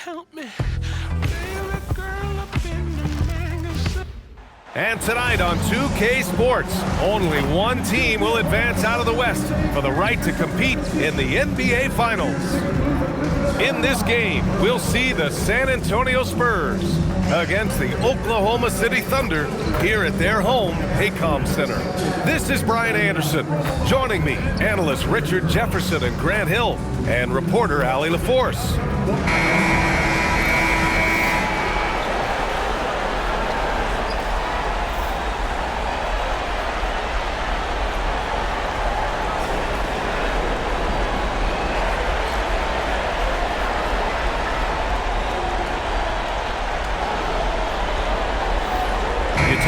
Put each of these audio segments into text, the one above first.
help me. Favorite girl up in the magazine. And tonight on 2K Sports, only one team will advance out of the West for the right to compete in the NBA Finals. In this game, we'll see the San Antonio Spurs against the Oklahoma City Thunder here at their home, Paycom Center. This is Brian Anderson. Joining me, analysts Richard Jefferson and Grant Hill, and reporter Allie LaForce.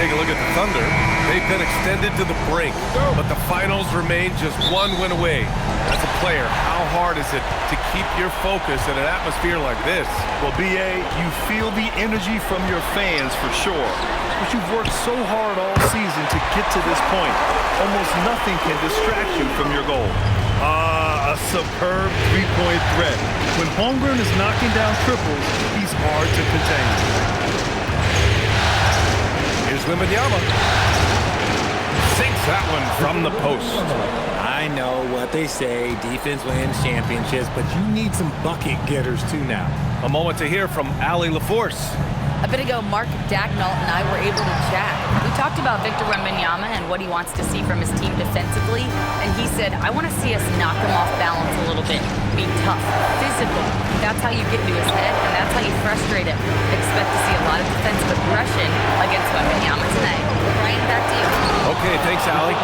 Take a look at the Thunder. They've been extended to the brink, but the finals remain just one win away. As a player, how hard is it to keep your focus in an atmosphere like this? Well, B.A., you feel the energy from your fans for sure. But you've worked so hard all season to get to this point. Almost nothing can distract you from your goal. A superb three-point threat. When Holmgren is knocking down triples, he's hard to contain. Here's Wembanyama. Sinks that one from the post. I know what they say, defense wins championships, but you need some bucket getters too now. A moment to hear from Allie LaForce. A bit ago, Mark Dagnall and I were able to chat. We talked about Victor Wembanyama and what he wants to see from his team defensively, and he said, I want to see us knock him off balance a little bit, be tough, physical. That's how you get into his head, and that's how you frustrate him. Expect to see a lot of defensive aggression against Wembanyama tonight. Brian, back to you. Okay, thanks, Allie.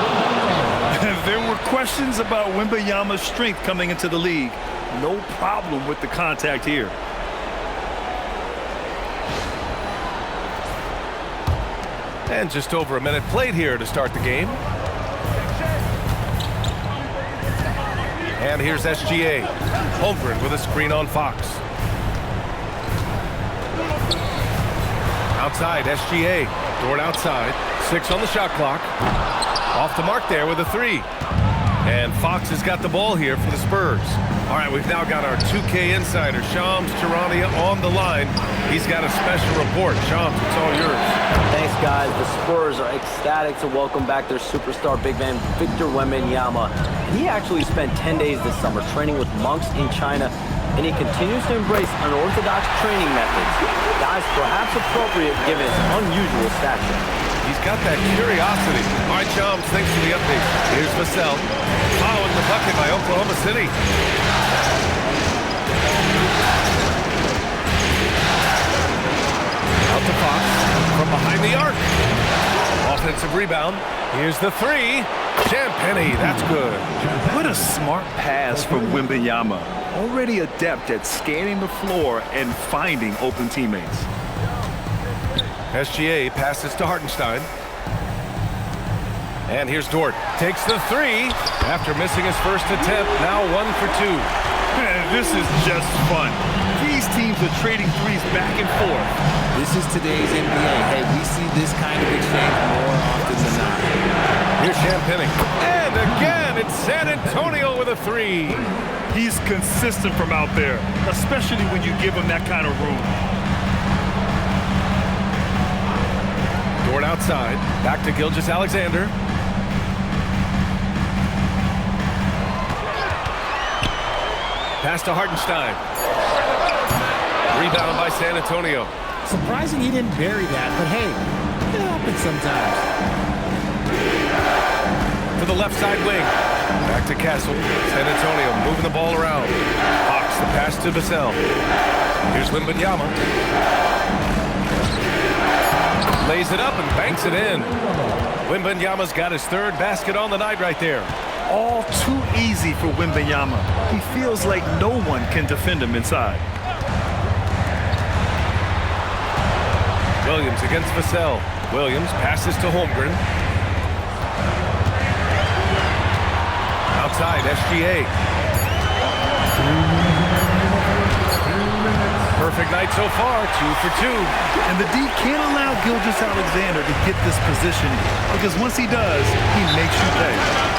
There were questions about Wembanyama's strength coming into the league. No problem with the contact here. And just over a minute played here to start the game. And here's SGA. Holmgren with a screen on Fox. Outside, SGA. Dort outside. 6 on the shot clock. Off the mark there with a 3. And Fox has got the ball here for the Spurs. All right, we've now got our 2K insider, Shams Charania, on the line. He's got a special report. Shams, it's all yours. Thanks, guys. The Spurs are ecstatic to welcome back their superstar big man, Victor Wembanyama. He actually spent 10 days this summer training with monks in China, and he continues to embrace unorthodox training methods. Guys, perhaps appropriate given his unusual stature. He's got that curiosity. All right, Shams, thanks for the update. Here's Vassell. Following the bucket by Oklahoma City. Out to Fox from behind the arc. Offensive rebound. Here's the 3. Champagnie, that's good. What a smart pass from Wembanyama. Already adept at scanning the floor and finding open teammates. SGA passes to Hartenstein. And here's Dort. Takes the 3 after missing his first attempt. Now 1 for 2. Man, this is just fun. These teams are trading threes back and forth. This is today's NBA. Hey, we see this kind of exchange more often than not. Here's Champagnie. And again, it's San Antonio with a 3. He's consistent from out there, especially when you give him that kind of room. Dort outside. Back to Gilgeous-Alexander. Pass to Hartenstein. Rebound by San Antonio. Surprising he didn't bury that, but hey, it happens sometimes. To the left side wing. Back to Castle. San Antonio moving the ball around. Hawks the pass to Vassell. Here's Wembanyama. Lays it up and banks it in. Wembanyama's got his 3rd basket on the night right there. All too easy for Wembanyama. He feels like no one can defend him inside. Williams against Vassell. Williams passes to Holmgren. Outside, SGA. Perfect night so far, 2 for 2. And the D can't allow Gilgeous-Alexander to get this position because once he does, he makes you pay.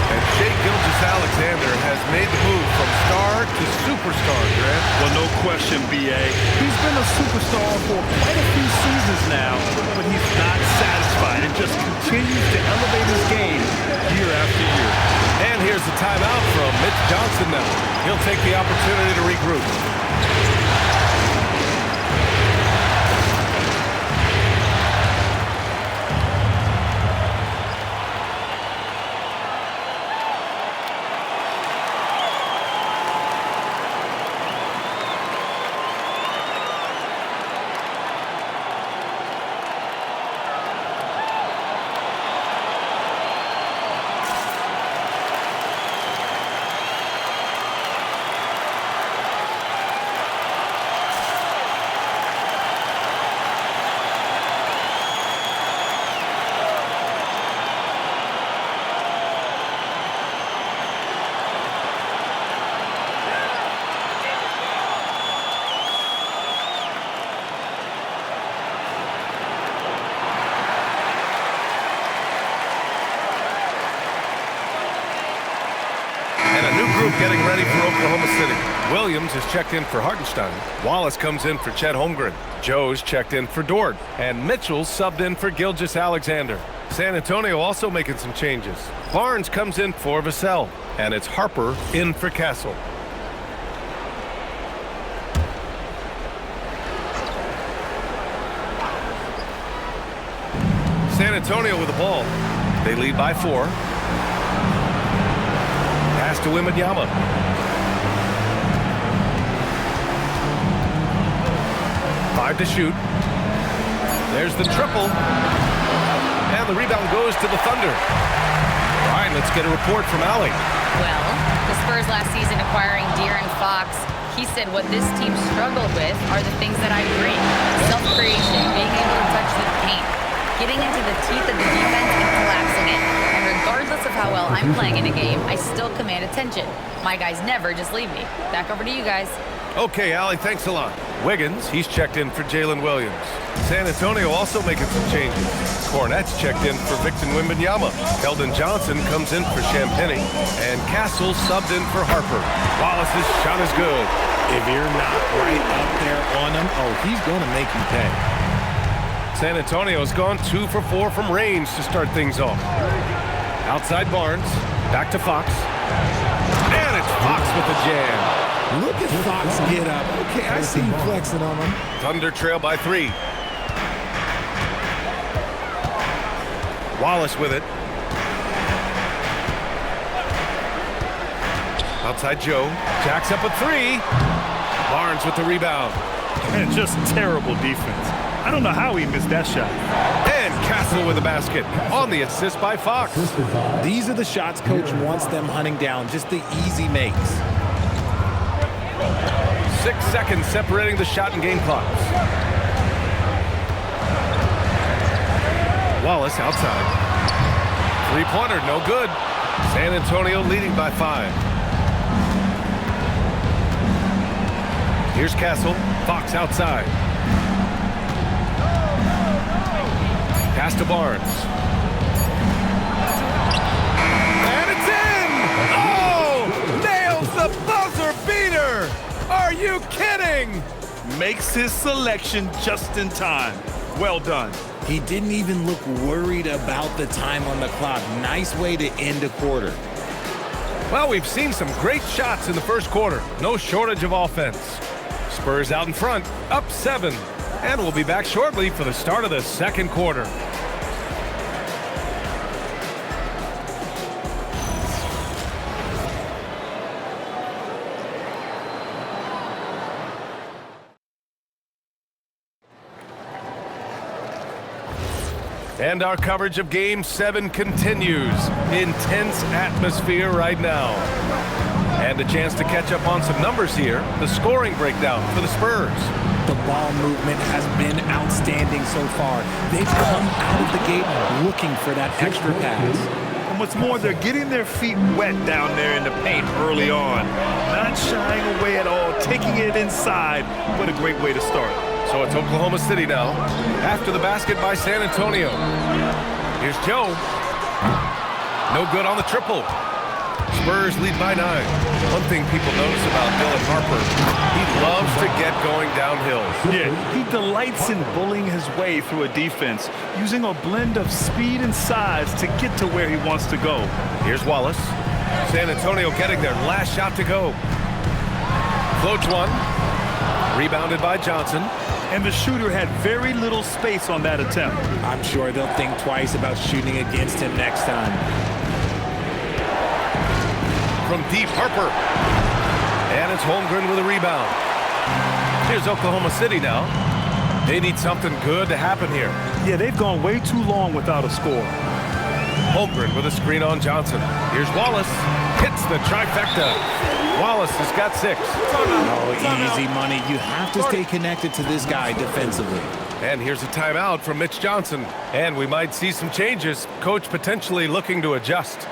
And Shai Gilgeous-Alexander has made the move from star to superstar, Grant. Well, no question, B.A. He's been a superstar for quite a few seasons now, but he's not satisfied and just continues to elevate his game year after year. And here's the timeout from Mitch Johnson now. He'll take the opportunity to regroup. Getting ready for Oklahoma City. Williams is checked in for Hartenstein. Wallace comes in for Chet Holmgren. Joe's checked in for Dort. And Mitchell's subbed in for Gilgeous-Alexander. San Antonio also making some changes. Barnes comes in for Vassell. And it's Harper in for Castle. San Antonio with the ball. They lead by 4. Pass to Wembanyama. Five to shoot. There's the triple. And the rebound goes to the Thunder. All right, let's get a report from Allie. Well, the Spurs last season acquiring De'Aaron Fox, he said what this team struggled with are the things that I bring. Self-creation, being able to touch the paint, getting into the teeth of the defense and collapsing it. And regardless of how well I'm playing in a game, I still command attention. My guys never just leave me. Back over to you guys. Okay, Allie, thanks a lot. Wiggins, he's checked in for Jalen Williams. San Antonio also making some changes. Cornette's checked in for Victor Wembanyama. Keldon Johnson comes in for Champagnie. And Castle subbed in for Harper. Wallace's shot is good. If you're not right up there on him, oh, he's going to make you pay. San Antonio's gone 2 for 4 from range to start things off. Outside Barnes, back to Fox. And it's Fox with the jam. Look at Fox get up. Okay, I see you flexing on him. Thunder trail by 3. Wallace with it. Outside Joe. Jacks up a 3. Barnes with the rebound. And just terrible defense. I don't know how he missed that shot. And Castle with the basket on the assist by Fox. These are the shots coach wants them hunting down, just the easy makes. 6 seconds separating the shot and game clocks. Wallace outside. Three-pointer, no good. San Antonio leading by 5. Here's Castle. Fox outside. Pass to Barnes. And it's in! Oh! Nails the buzzer beater! Are you kidding? Makes his selection just in time. Well done. He didn't even look worried about the time on the clock. Nice way to end a quarter. Well, we've seen some great shots in the first quarter. No shortage of offense. Spurs out in front, up 7. And we'll be back shortly for the start of the second quarter. And our coverage of Game 7 continues. Intense atmosphere right now. And a chance to catch up on some numbers here. The scoring breakdown for the Spurs. The ball movement has been outstanding so far. They've come out of the gate looking for that extra pass. And what's more, they're getting their feet wet down there in the paint early on. Not shying away at all, taking it inside. What a great way to start. So it's Oklahoma City now, after the basket by San Antonio. Here's Joe. No good on the triple. Spurs lead by 9. One thing people notice about Dylan Harper, he loves to get going downhill. Yeah, he delights in bullying his way through a defense, using a blend of speed and size to get to where he wants to go. Here's Wallace. San Antonio getting their last shot to go. Floats one. Rebounded by Johnson. And the shooter had very little space on that attempt. I'm sure they'll think twice about shooting against him next time. From deep, Harper. And it's Holmgren with a rebound. Here's Oklahoma City now. They need something good to happen here. Yeah, they've gone way too long without a score. Holmgren with a screen on Johnson. Here's Wallace. Hits the trifecta. Wallace has got 6. Oh, easy money. You have to stay connected to this guy defensively. And here's a timeout from Mitch Johnson. And we might see some changes. Coach potentially looking to adjust.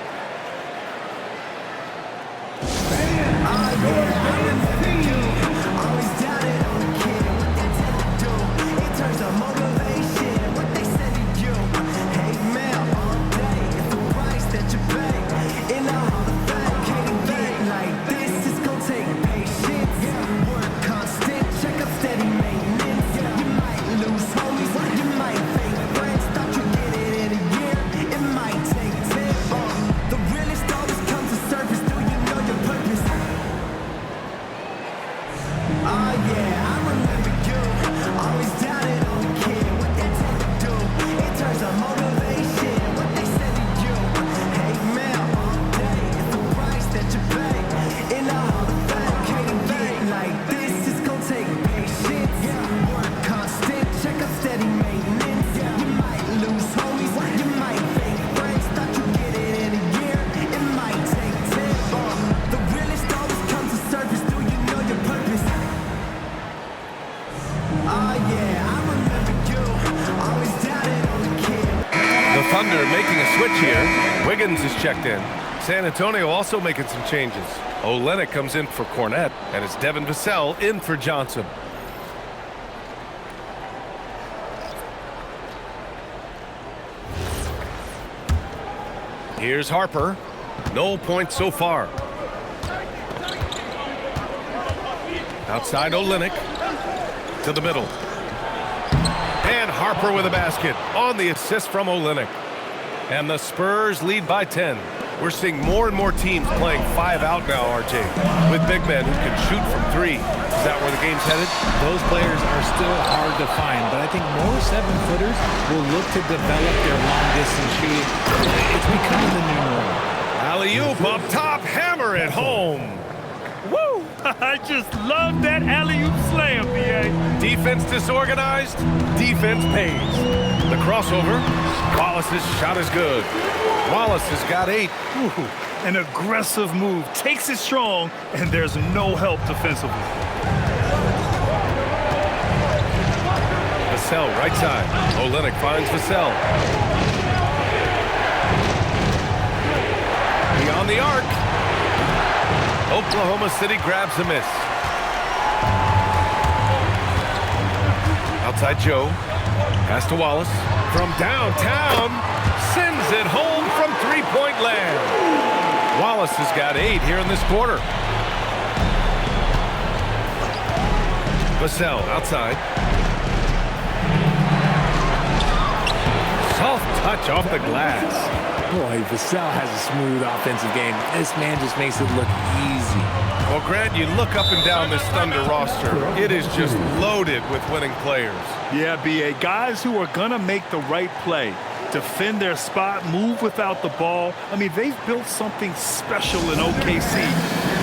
Thunder making a switch here. Wiggins is checked in. San Antonio also making some changes. Olynyk comes in for Cornette, and it's Devin Vassell in for Johnson. Here's Harper. No points so far. Outside Olynyk. To the middle. And Harper with a basket on the assist from Olynyk. And the Spurs lead by 10. We're seeing more and more teams playing 5 out now, RJ, with big men who can shoot from 3. Is that where the game's headed? Those players are still hard to find, but I think more 7-footers will look to develop their long-distance shooting. It's becoming the new norm. Alley-oop up top, hammer it home. Woo! I just love that alley-oop slam, B.A. Defense disorganized, defense pays. The crossover, Wallace's shot is good. Wallace has got 8. Ooh, an aggressive move, takes it strong, and there's no help defensively. Vassell, right side. Olynyk finds Vassell. Beyond the arc. Oklahoma City grabs a miss. Outside Joe. Pass to Wallace. From downtown. Sends it home from three-point land. Wallace has got 8 here in this quarter. Vassell outside. Soft touch off the glass. Boy, Vassell has a smooth offensive game. This man just makes it look easy. Well, Grant, you look up and down this Thunder roster. It is just loaded with winning players. Yeah, B.A. Guys who are going to make the right play, defend their spot, move without the ball. I mean, they've built something special in OKC.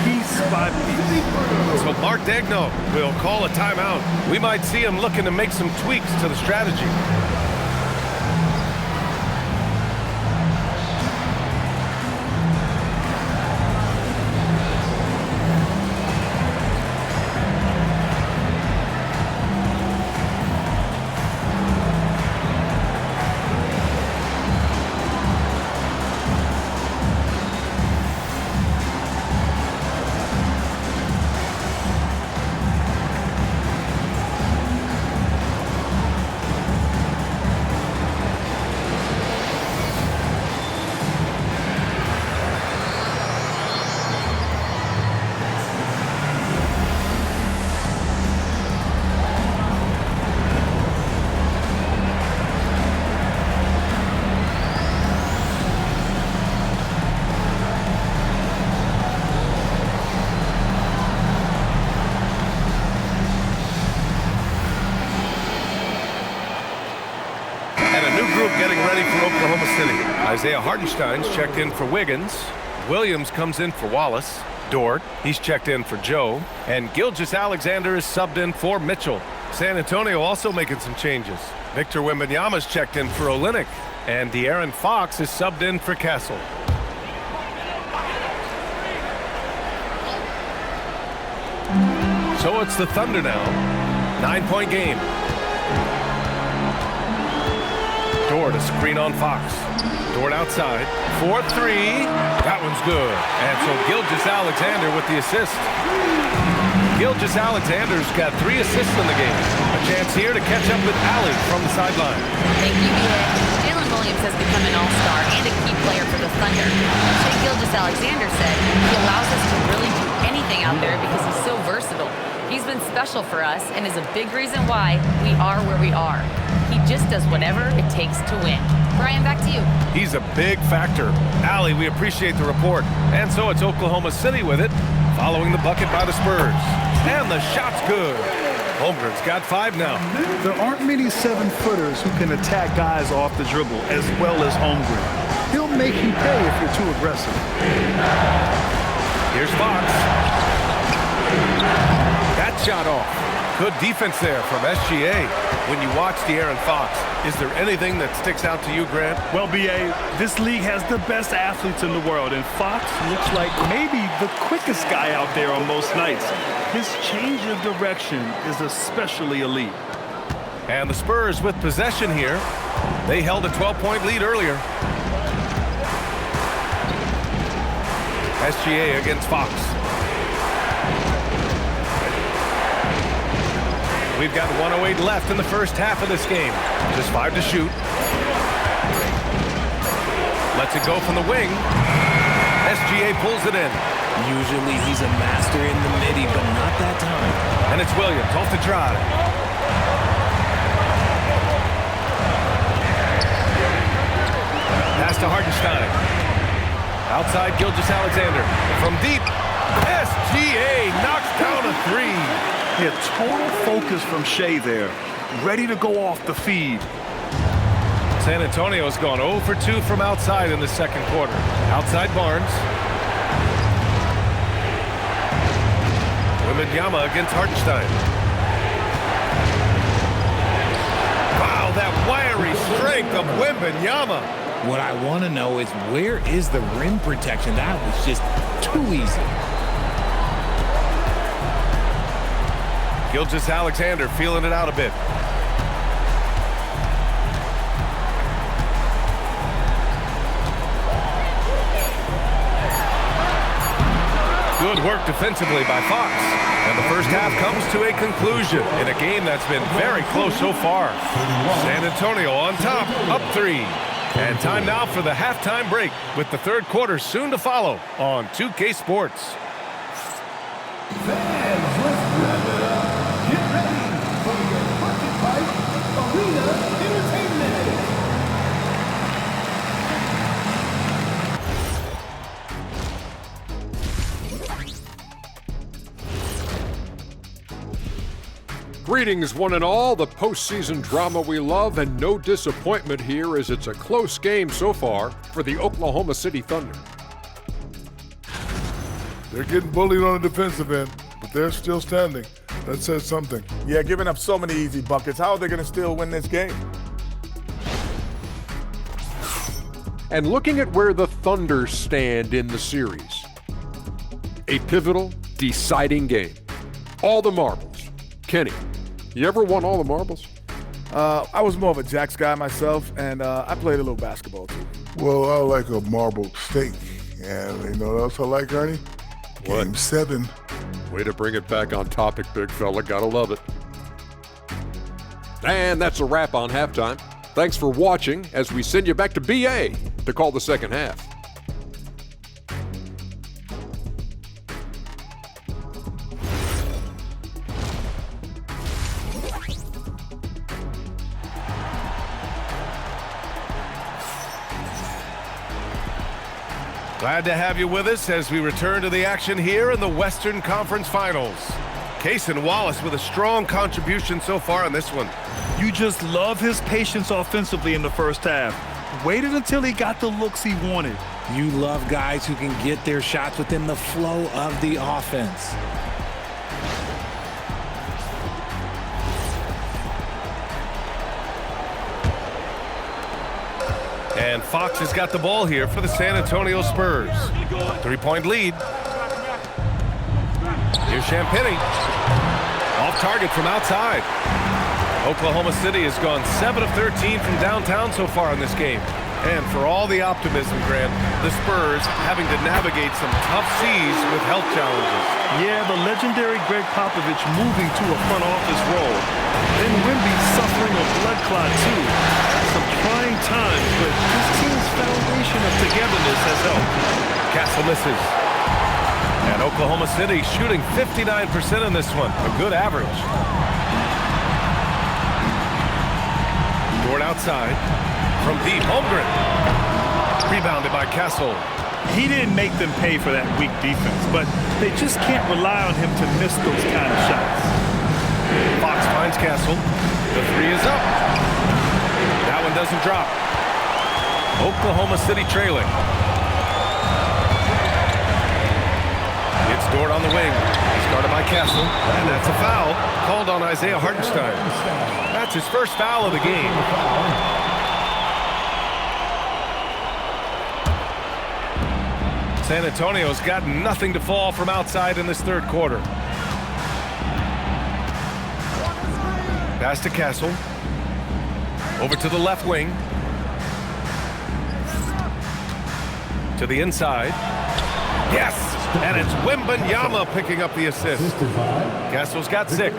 Piece by piece. So Mark Daigneault will call a timeout. We might see him looking to make some tweaks to the strategy. Oklahoma City. Isaiah Hartenstein's checked in for Wiggins. Williams comes in for Wallace. Dort, he's checked in for Joe. And Gilgeous-Alexander is subbed in for Mitchell. San Antonio also making some changes. Victor Wembanyama's checked in for Olynyk. And De'Aaron Fox is subbed in for Castle. So it's the Thunder now. 9-point game. Dort, a screen on Fox. Dort outside. 4-3. That one's good. And so Gilgeous-Alexander with the assist. Gilgeous-Alexander's got 3 assists in the game. A chance here to catch up with Allie from the sideline. Thank you, B.A. Jalen Williams has become an all-star and a key player for the Thunder. Shai Gilgeous-Alexander said he allows us to really do anything out there because he's so versatile. He's been special for us and is a big reason why we are where we are. He just does whatever it takes to win. Brian, back to you. He's a big factor. Allie, we appreciate the report. And so it's Oklahoma City with it, following the bucket by the Spurs. And the shot's good. Holmgren's got 5 now. There aren't many 7-footers who can attack guys off the dribble as well as Holmgren. He'll make you pay if you're too aggressive. Here's Fox. That shot off. Good defense there from SGA. When you watch De'Aaron Fox, is there anything that sticks out to you, Grant? Well, B.A., this league has the best athletes in the world, and Fox looks like maybe the quickest guy out there on most nights. His change of direction is especially elite. And the Spurs with possession here. They held a 12-point lead earlier. SGA against Fox. We've got 1:08 left in the first half of this game. Just 5 to shoot. Lets it go from the wing. SGA pulls it in. Usually he's a master in the midi, but not that time. And it's Williams off the drive. Pass to Hartenstein. Outside Gilgeous-Alexander. From deep. SGA knocks down a 3. Yeah, total focus from Shai there. Ready to go off the feed. San Antonio's gone 0 for 2 from outside in the second quarter. Outside Barnes. Wembanyama against Hartenstein. Wow, that wiry strength of Wembanyama. What I want to know is where is the rim protection? That was just too easy. Gilgeous-Alexander feeling it out a bit. Good work defensively by Fox. And the first half comes to a conclusion in a game that's been very close so far. San Antonio on top, up 3. And time now for the halftime break with the third quarter soon to follow on 2K Sports. Greetings, one and all. The postseason drama we love, and no disappointment here as it's a close game so far for the Oklahoma City Thunder. They're getting bullied on the defensive end, but they're still standing. That says something. Yeah, giving up so many easy buckets. How are they going to still win this game? And looking at where the Thunder stand in the series, a pivotal, deciding game. All the marbles. Kenny, you ever won all the marbles? I was more of a jacks guy myself, and I played a little basketball too. Well, I like a marbled steak. And you know what else I like, Ernie? What? Game 7. Way to bring it back on topic, big fella. Gotta love it. And that's a wrap on halftime. Thanks for watching as we send you back to BA to call the second half. Glad to have you with us as we return to the action here in the Western Conference Finals. Cason Wallace with a strong contribution so far in this one. You just love his patience offensively in the first half. Waited until he got the looks he wanted. You love guys who can get their shots within the flow of the offense. And Fox has got the ball here for the San Antonio Spurs. 3-point lead. Here's Champagnie. Off target from outside. Oklahoma City has gone 7 of 13 from downtown so far in this game. And for all the optimism, Grant, the Spurs having to navigate some tough seas with health challenges. Yeah, the legendary Greg Popovich moving to a front office role. Then Wemby suffering a blood clot too. Some trying times, but this team's foundation of togetherness has helped. Castle misses. And Oklahoma City shooting 59% in this one. A good average. Dort outside. From deep, Holmgren. Rebounded by Castle. He didn't make them pay for that weak defense, but they just can't rely on him to miss those kind of shots. Fox finds Castle. The three is up. That one doesn't drop. Oklahoma City trailing. It's Dort on the wing. Started by Castle, and that's a foul called on Isaiah Hartenstein. That's his first foul of the game. San Antonio's got nothing to fall from outside in this third quarter. Pass to Castle. Over to the left wing. To the inside. Yes! And it's Wembanyama picking up the assist. Castle's got 6.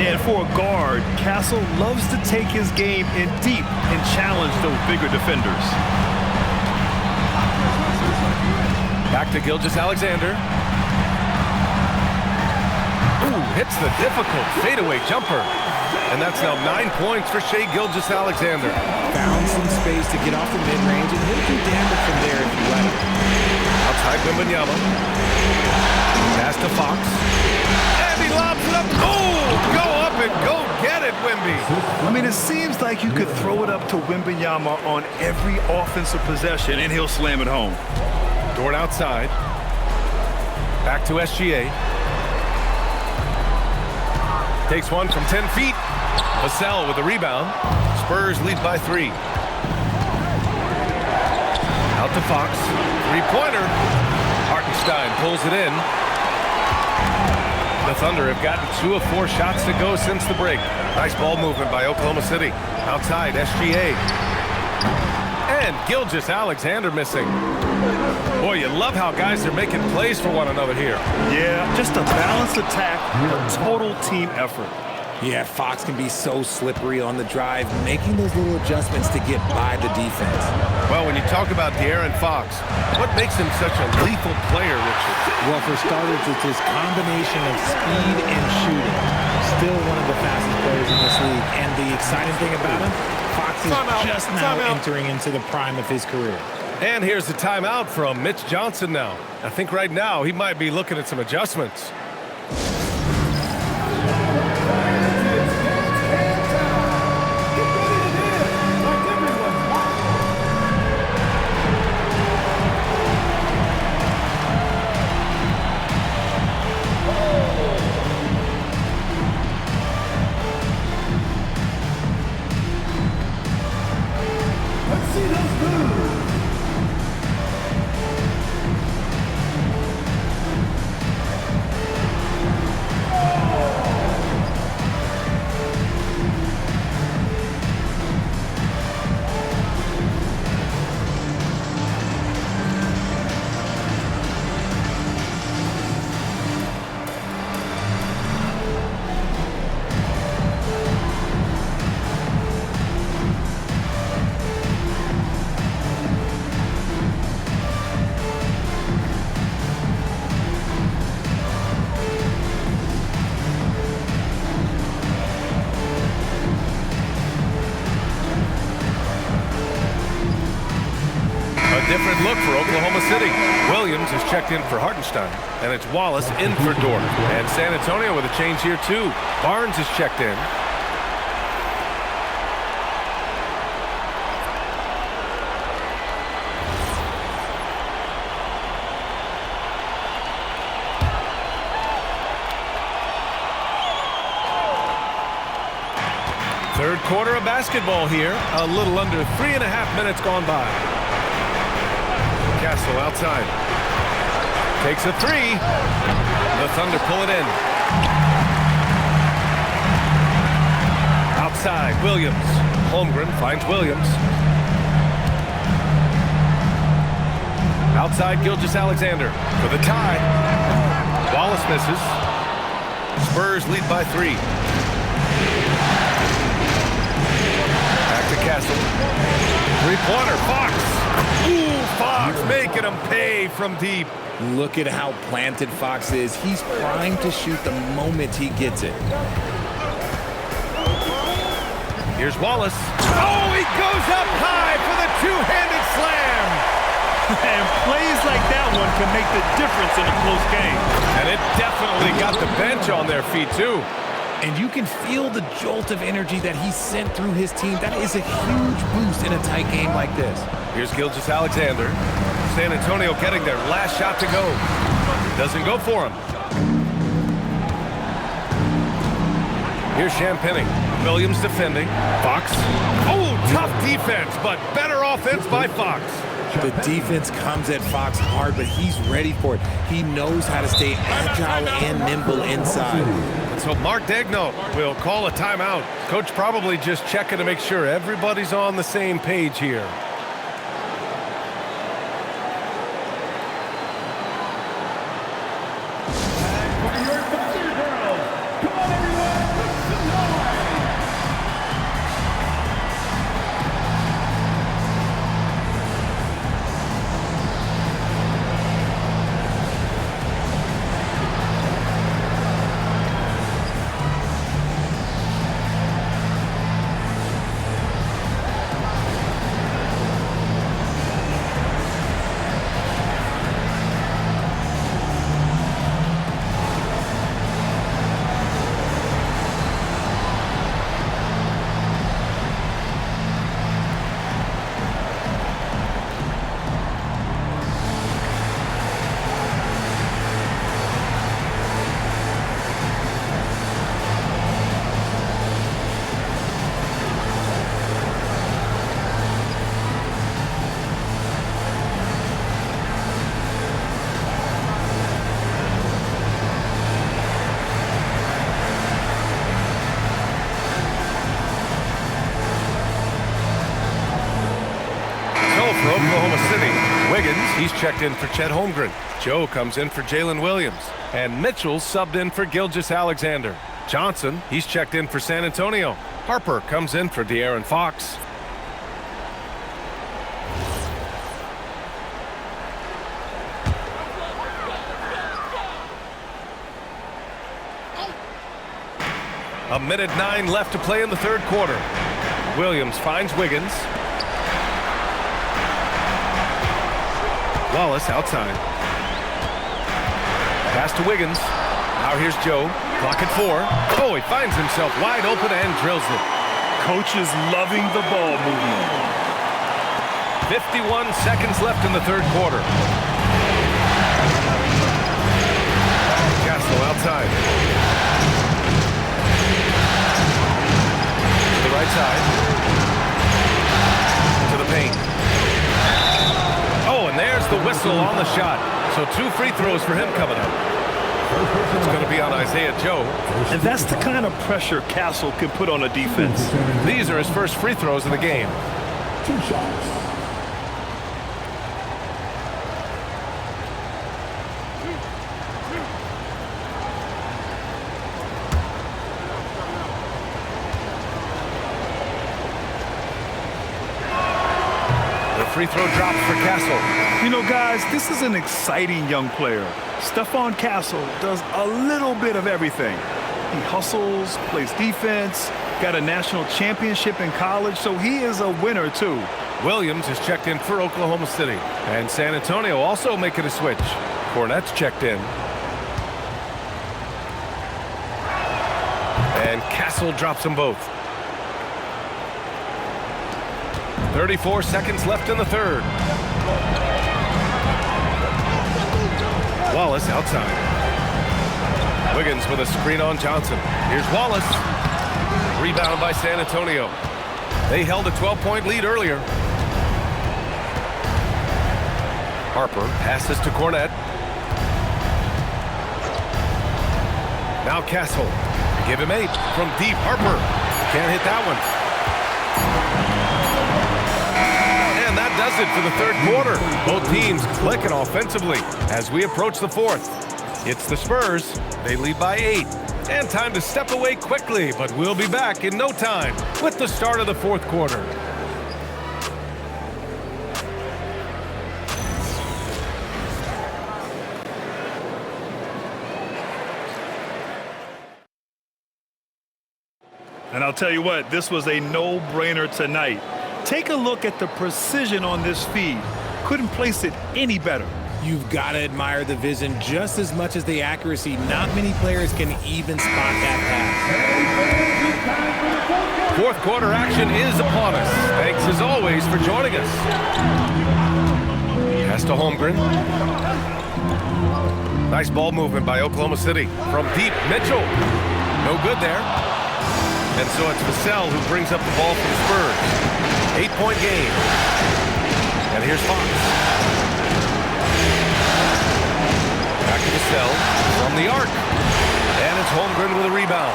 And for a guard, Castle loves to take his game in deep and challenge those bigger defenders. Back to Gilgeous-Alexander. Ooh, hits the difficult fadeaway jumper. And that's now 9 points for Shai Gilgeous-Alexander. Found some space to get off the mid-range, and he'll do damage from there if you let him. Outside Wembanyama. Pass to Fox. And he lobs it up. Oh, go up and go get it, Wemby. I mean, it seems like you could throw it up to Wembanyama on every offensive possession, and he'll slam it home. Dort outside. Back to SGA. Takes one from 10 feet. Vassell with the rebound. Spurs lead by 3. Out to Fox. Three-pointer. Hartenstein pulls it in. The Thunder have gotten 2 of 4 shots to go since the break. Nice ball movement by Oklahoma City. Outside, SGA. And Gilgeous-Alexander missing. Boy, you love how guys are making plays for one another here. Yeah, just a balanced attack, a total team effort. Yeah, Fox can be so slippery on the drive, making those little adjustments to get by the defense. Well, when you talk about De'Aaron Fox, what makes him such a lethal player, Richard? Well, for starters, it's his combination of speed and shooting. Still one of the fastest players in this league. And the exciting thing about him, Fox is just now entering into the prime of his career. And here's the timeout from Mitch Johnson now. I think right now he might be looking at some adjustments. Different look for Oklahoma City. Williams is checked in for Hartenstein, and it's Wallace in for Dort. And San Antonio with a change here, too. Barnes is checked in. Third quarter of basketball here. A little under 3.5 minutes gone by. Castle outside. Takes a three. The Thunder pull it in. Outside, Williams. Holmgren finds Williams. Outside, Gilgeous-Alexander for the tie. Wallace misses. Spurs lead by 3. Back to Castle. Three-pointer, Fox. Ooh, Fox making him pay from deep. Look at how planted Fox is. He's primed to shoot the moment he gets it. Here's Wallace. Oh, he goes up high for the two-handed slam. And plays like that one can make the difference in a close game. And it definitely got the bench on their feet, too. And you can feel the jolt of energy that he sent through his team. That is a huge boost in a tight game like this. Here's Gilgeous-Alexander. San Antonio getting their last shot to go. Doesn't go for him. Here's Champagnie. Williams defending. Fox. Oh, tough defense, but better offense by Fox. The defense comes at Fox hard, but he's ready for it. He knows how to stay agile and nimble inside. So Mark Daigneault will call a timeout. Coach probably just checking to make sure everybody's on the same page here. For Oklahoma City, Wiggins, he's checked in for Chet Holmgren. Joe comes in for Jalen Williams. And Mitchell subbed in for Gilgeous-Alexander. Johnson, he's checked in for San Antonio. Harper comes in for De'Aaron Fox. A minute 9 left to play in the third quarter. Williams finds Wiggins. Wallace outside. Pass to Wiggins. Now here's Joe. Clock at 4. Oh, he finds himself wide open and drills it. Coach is loving the ball movement. 51 seconds left in the third quarter. Castle outside. To the right side. To the paint. Oh, and there's the whistle on the shot. So 2 free throws for him coming up. It's going to be on Isaiah Joe. And that's the kind of pressure Castle can put on a defense. These are his first free throws of the game. 2 shots. Free throw drops for Castle. You know, guys, this is an exciting young player. Stephon Castle does a little bit of everything. He hustles, plays defense, got a national championship in college, so he is a winner, too. Williams is checked in for Oklahoma City. And San Antonio also making a switch. Cornette's checked in. And Castle drops them both. 34 seconds left in the third. Wallace outside. Wiggins with a screen on Johnson. Here's Wallace. Rebound by San Antonio. They held a 12-point lead earlier. Harper passes to Cornette. Now Castle. Give him 8 from deep. Harper can't hit that one. And that does it for the third quarter. Both teams clicking offensively as we approach the fourth. It's the Spurs. They lead by 8. And time to step away quickly, but we'll be back in no time with the start of the fourth quarter. And I'll tell you what, this was a no-brainer tonight. Take a look at the precision on this feed. Couldn't place it any better. You've got to admire the vision just as much as the accuracy. Not many players can even spot that pass. Fourth quarter action is upon us. Thanks as always for joining us. Pass to Holmgren. Nice ball movement by Oklahoma City. From deep, Mitchell. No good there. And so it's Vassell who brings up the ball for the Spurs. 8-point game. And here's Fox. Back to Vassell from the arc. And it's Holmgren with a rebound.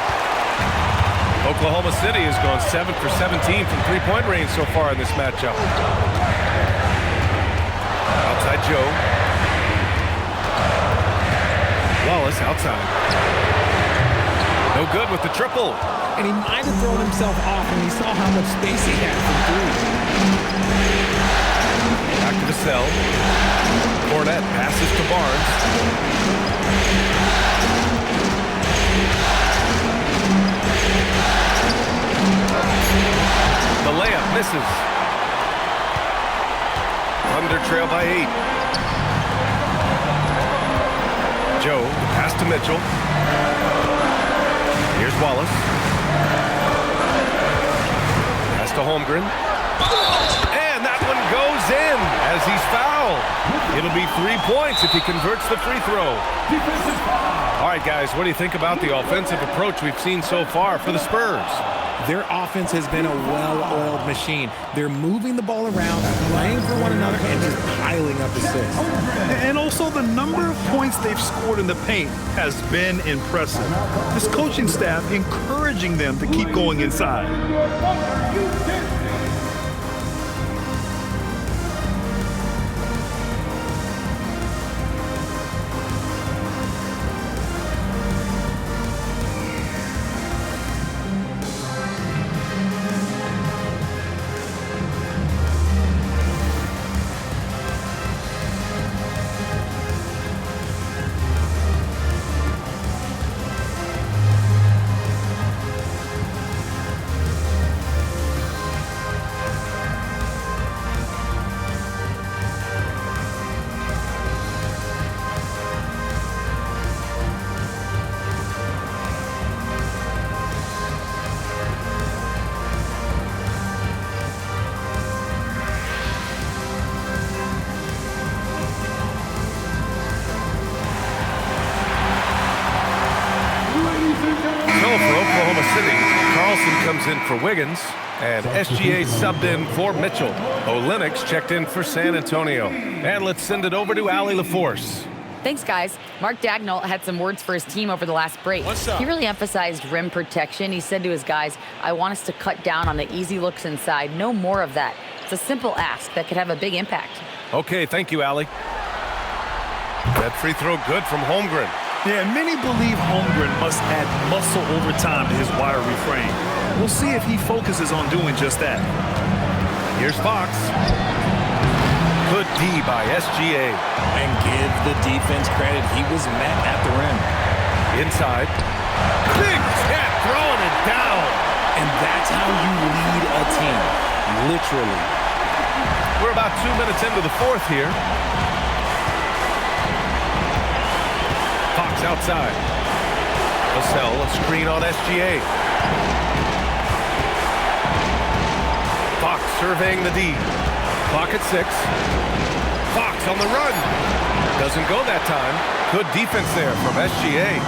Oklahoma City has gone 7 for 17 from three-point range so far in this matchup. Outside Joe. Wallace outside. No good with the triple. And he might have thrown himself off when he saw how much space he had from three. Back to Vassell. Cornette passes to Barnes. The layup misses. Thunder trail by 8. Joe, pass to Mitchell. Here's Wallace. Pass to Holmgren. And that one goes in as he's fouled. It'll be 3 points if he converts the free throw. All right, guys, what do you think about the offensive approach we've seen so far for the Spurs? Their offense has been a well-oiled machine. They're moving the ball around, playing for one another, and just piling up assists. And also the number of points they've scored in the paint has been impressive. This coaching staff encouraging them to keep going inside. Comes in for Wiggins, and SGA subbed in for Mitchell. Olynyk checked in for San Antonio. And let's send it over to Allie LaForce. Thanks, guys. Mark Daigneault had some words for his team over the last break. He really emphasized rim protection. He said to his guys, I want us to cut down on the easy looks inside. No more of that. It's a simple ask that could have a big impact. Okay, thank you, Allie. That free throw good from Holmgren. Yeah, many believe Holmgren must add muscle over time to his wiry frame. We'll see if he focuses on doing just that. Here's Fox. Good D by SGA. And give the defense credit. He was met at the rim. Inside. Big tap, throwing it down. And that's how you lead a team. Literally. We're about 2 minutes into the fourth here. Fox outside. Vassell, a screen on SGA. Fox surveying the D. Clock at 6. Fox on the run. Doesn't go that time. Good defense there from SGA.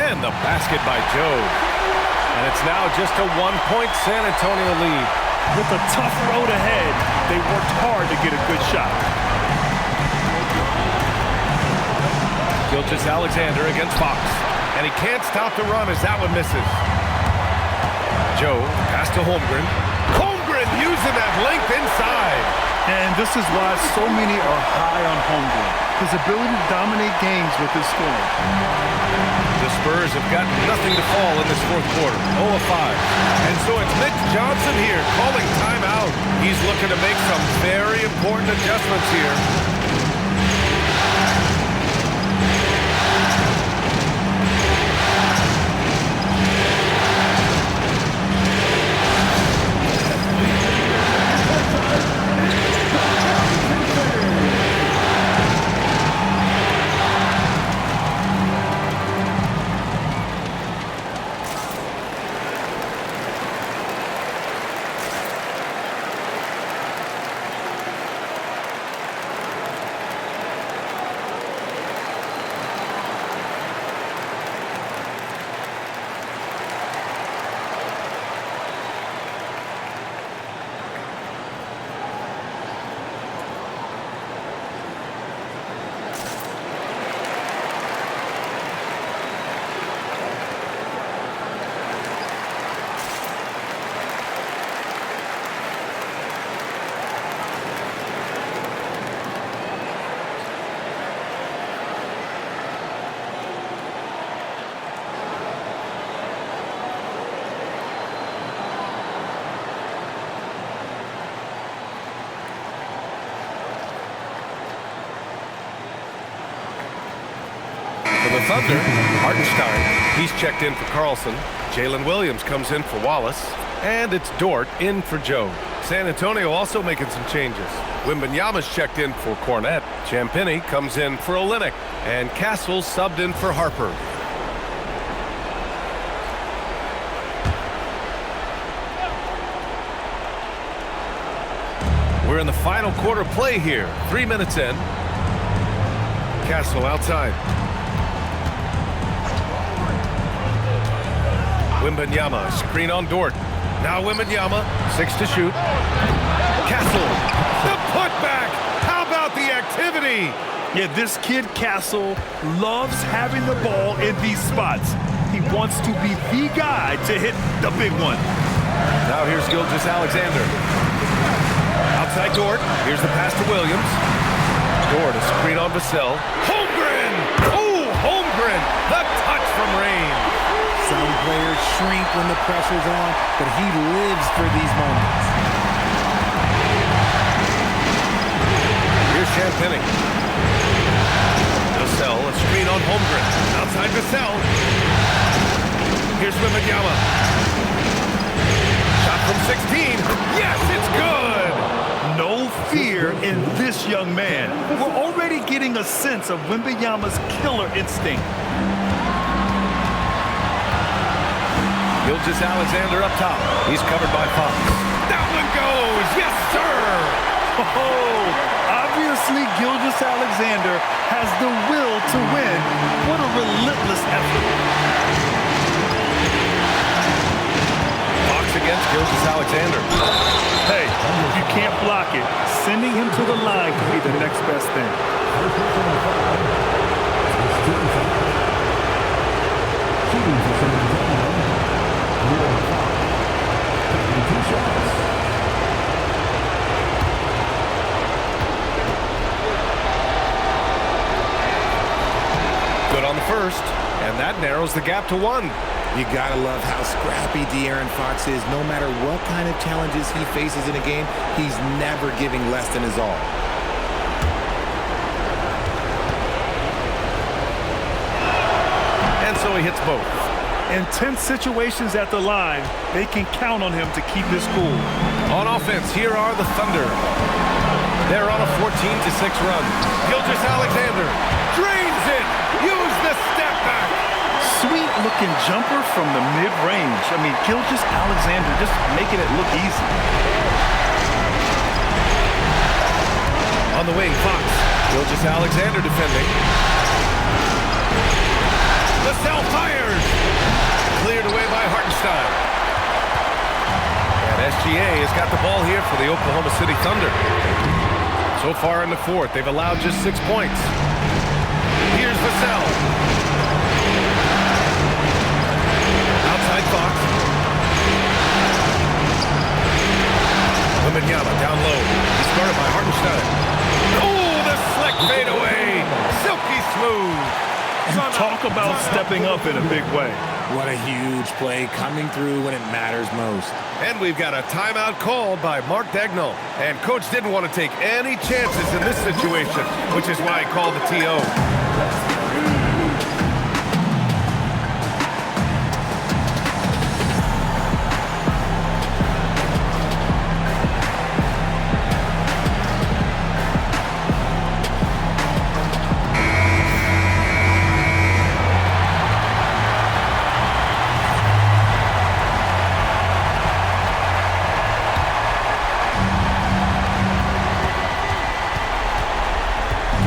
And And the basket by Joe. And it's now just a 1-point San Antonio lead. With a tough road ahead, they worked hard to get a good shot. Gilgeous-Alexander against Fox. And he can't stop the run as that one misses. Joe, pass to Holmgren. Holmgren using that length inside. And this is why so many are high on Holmgren. His ability to dominate games with his scoring. The Spurs have got nothing to fall in this fourth quarter. 0 of 5. And so it's Mitch Johnson here calling timeout. He's looking to make some very important adjustments here. For the Thunder, Hartenstein. He's checked in for Carlson. Jalen Williams comes in for Wallace. And it's Dort in for Joe. San Antonio also making some changes. Wembanyama's checked in for Cornette. Champagnie comes in for Olynyk. And Castle subbed in for Harper. We're in the final quarter play here. 3 minutes in. Castle outside. Wembanyama, screen on Dort. Now Wembanyama, 6 to shoot. Castle, the putback. How about the activity? Yeah, this kid Castle loves having the ball in these spots. He wants to be the guy to hit the big one. Now here's Gilgeous-Alexander. Outside Dort. Here's the pass to Williams. Dort, a screen on Vassell. Holmgren! Oh, Holmgren! The touch from range. Some players shrink when the pressure's on, but he lives for these moments. Here's Champagnie. Vassell, a screen on Holmgren. Outside Vassell. Here's Wembanyama. Shot from 16. Yes, it's good! No fear in this young man. We're already getting a sense of Wembanyama's killer instinct. Gilgeous-Alexander up top. He's covered by Fox. That one goes! Yes, sir! Oh, obviously Gilgeous-Alexander has the will to win. What a relentless effort. Fox against Gilgeous-Alexander. Hey, if you can't block it, sending him to the line could be the next best thing. Good on the first, and that narrows the gap to 1. You gotta love how scrappy De'Aaron Fox is. No matter what kind of challenges he faces in a game, he's never giving less than his all. And so he hits both. In tense situations at the line, they can count on him to keep his cool. On offense, here are the Thunder. They're on a 14-6 run. Gilgeous-Alexander drains it. Use the step back. Sweet-looking jumper from the mid-range. I mean, Gilgeous-Alexander just making it look easy. On the wing, Fox. Gilgeous-Alexander defending. Vassell fires. Cleared away by Hartenstein. And SGA has got the ball here for the Oklahoma City Thunder. So far in the fourth, they've allowed just 6 points. Here's Vassell. Outside Fox. Wembanyama down low. He's guarded by Hartenstein. Oh, the slick fadeaway. Silky smooth. Talk about stepping up in a big way. What a huge play coming through when it matters most. And we've got a timeout called by Mark Daigneault. And Coach didn't want to take any chances in this situation, which is why he called the TO.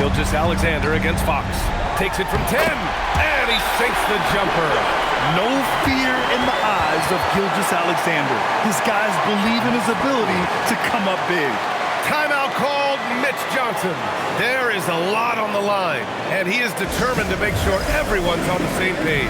Gilgeous-Alexander against Fox. Takes it from 10, and he sinks the jumper. No fear in the eyes of Gilgeous-Alexander. His guys believe in his ability to come up big. Timeout called Mitch Johnson. There is a lot on the line, and he is determined to make sure everyone's on the same page.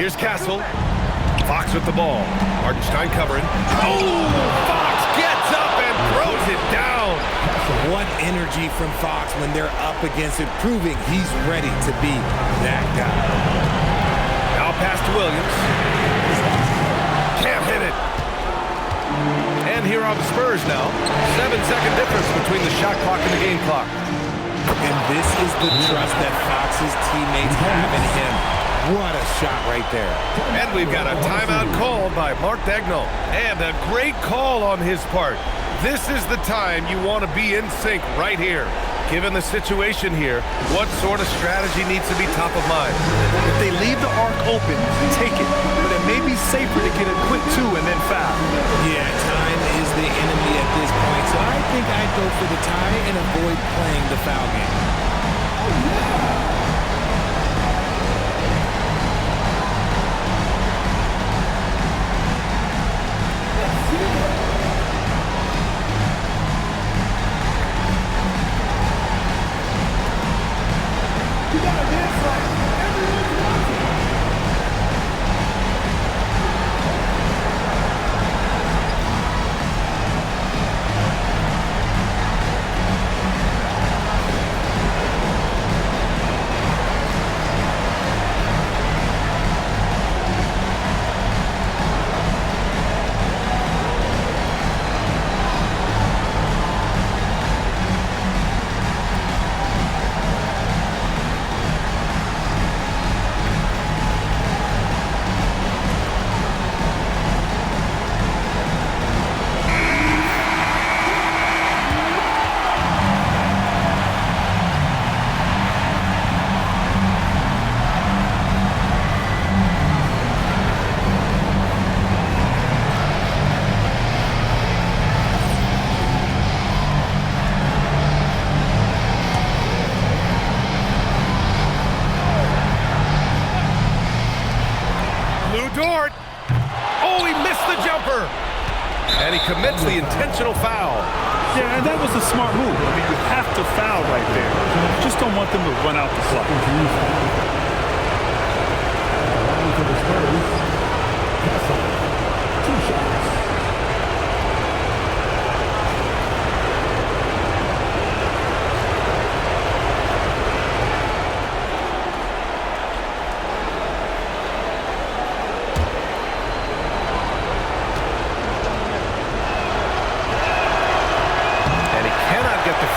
Here's Castle. Fox with the ball. Hartenstein covering. Oh! Fox gets up and throws it down. What energy from Fox when they're up against it, proving he's ready to be that guy. Now pass to Williams. Can't hit it. And here are the Spurs now. 7-second difference between the shot clock and the game clock. And this is the trust that Fox's teammates have in him. What a shot right there. And we've got a timeout called by Mark Daigneault. And a great call on his part. This is the time you want to be in sync right here. Given the situation here, what sort of strategy needs to be top of mind? If they leave the arc open, take it. But it may be safer to get a quick two and then foul. Yeah, time is the enemy at this point. So I think I'd go for the tie and avoid playing the foul game. commits the intentional foul. Yeah, and that was a smart move. I mean, you have to foul right there. You just don't want them to run out the clock.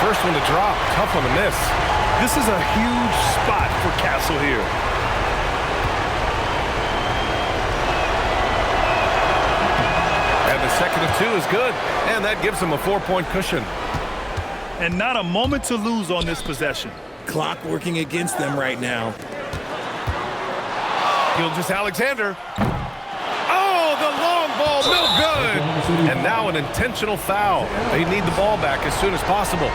First one to drop, tough one to miss. This is a huge spot for Castle here. And the second of two is good, and that gives him a 4-point cushion. And not a moment to lose on this possession. Clock working against them right now. Gilgeous-Alexander. Oh, the long ball, no good. And now an intentional foul. They need the ball back as soon as possible.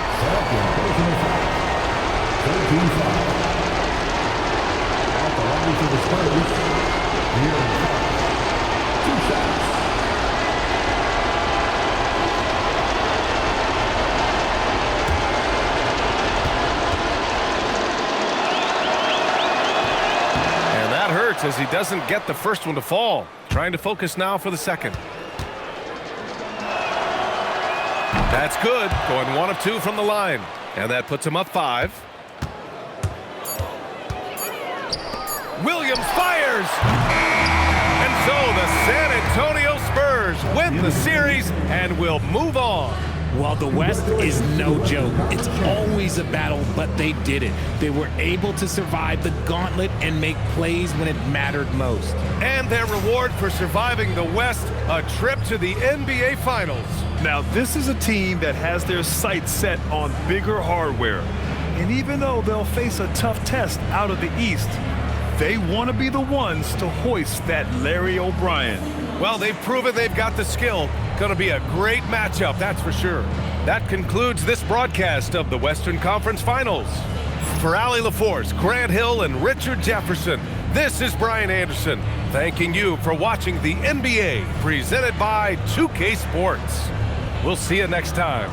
And that hurts as he doesn't get the first one to fall. Trying to focus now for the second. That's good. Going 1 of 2 from the line. And that puts him up 5. Williams fires! And so the San Antonio Spurs win the series and will move on. Well, the West is no joke. It's always a battle, but they did it. They were able to survive the gauntlet and make plays when it mattered most. And their reward for surviving the West, a trip to the NBA Finals. Now, this is a team that has their sights set on bigger hardware. And even though they'll face a tough test out of the East, they want to be the ones to hoist that Larry O'Brien. Well, they've proven they've got the skill. Going to be a great matchup, that's for sure. That concludes this broadcast of the Western Conference Finals. For Allie LaForce, Grant Hill, and Richard Jefferson, this is Brian Anderson, thanking you for watching the NBA presented by 2K Sports. We'll see you next time.